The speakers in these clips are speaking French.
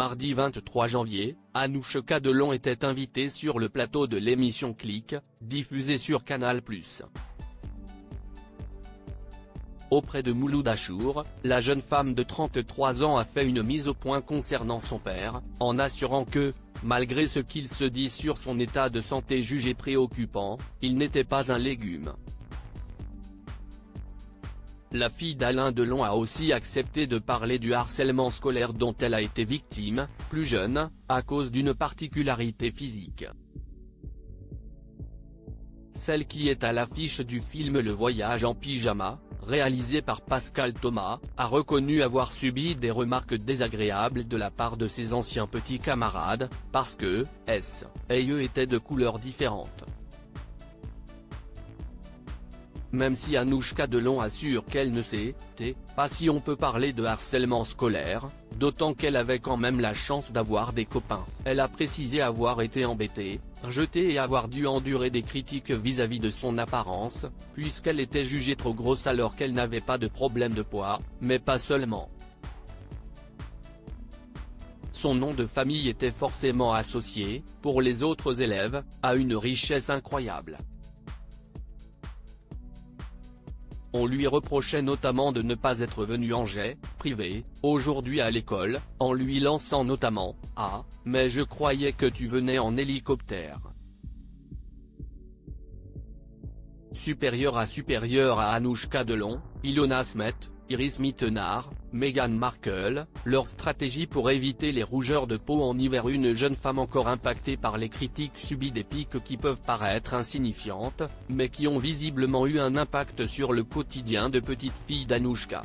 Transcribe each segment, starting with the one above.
Mardi 23 janvier, Anouchka Delon était invitée sur le plateau de l'émission Click, diffusée sur Canal+. Auprès de Mouloud Achour, la jeune femme de 33 ans a fait une mise au point concernant son père, en assurant que, malgré ce qu'il se dit sur son état de santé jugé préoccupant, il n'était pas un légume. La fille d'Alain Delon a aussi accepté de parler du harcèlement scolaire dont elle a été victime, plus jeune, à cause d'une particularité physique. Celle qui est à l'affiche du film Le Voyage en pyjama, réalisé par Pascal Thomas, a reconnu avoir subi des remarques désagréables de la part de ses anciens petits camarades, parce que, s et eux étaient de couleurs différentes. Même si Anouchka Delon assure qu'elle ne sait pas si on peut parler de harcèlement scolaire, d'autant qu'elle avait quand même la chance d'avoir des copains, elle a précisé avoir été embêtée, rejetée et avoir dû endurer des critiques vis-à-vis de son apparence, puisqu'elle était jugée trop grosse alors qu'elle n'avait pas de problème de poids, mais pas seulement. Son nom de famille était forcément associé, pour les autres élèves, à une richesse incroyable. On lui reprochait notamment de ne pas être venu en jet privé, aujourd'hui à l'école, en lui lançant notamment « Ah, mais je croyais que tu venais en hélicoptère ». Supérieure à Anouchka Delon, Ilona Smet, Iris Mittenard, Meghan Markle, leur stratégie pour éviter les rougeurs de peau en hiver. Une jeune femme encore impactée par les critiques subit des pics qui peuvent paraître insignifiantes, mais qui ont visiblement eu un impact sur le quotidien de petite fille d'Anouchka.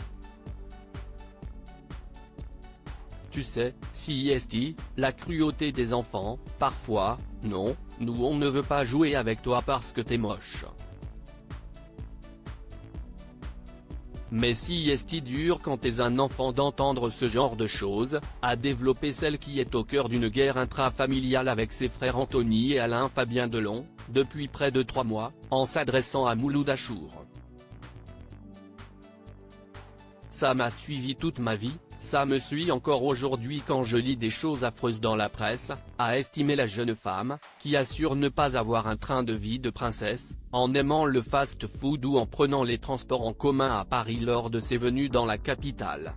Tu sais, CIST, la cruauté des enfants, parfois, non, nous on ne veut pas jouer avec toi parce que t'es moche. Mais si est dur quand t'es un enfant d'entendre ce genre de choses, a développé celle qui est au cœur d'une guerre intrafamiliale avec ses frères Anthony et Alain Fabien Delon, depuis près de 3 mois, en s'adressant à Mouloud Achour. Ça m'a suivi toute ma vie, ça me suit encore aujourd'hui quand je lis des choses affreuses dans la presse, a estimé la jeune femme, qui assure ne pas avoir un train de vie de princesse, en aimant le fast-food ou en prenant les transports en commun à Paris lors de ses venues dans la capitale.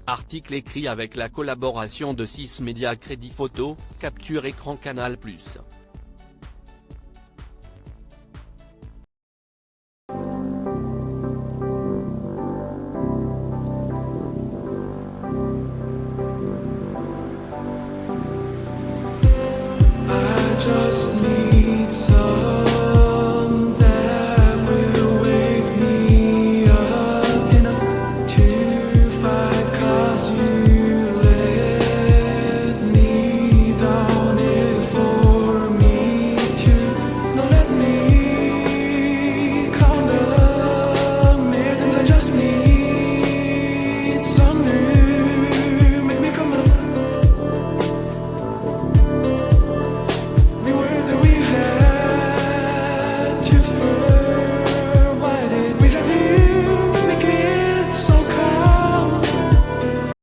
Article écrit avec la collaboration de 6 médias Crédit Photo, Capture Écran Canal+. Just need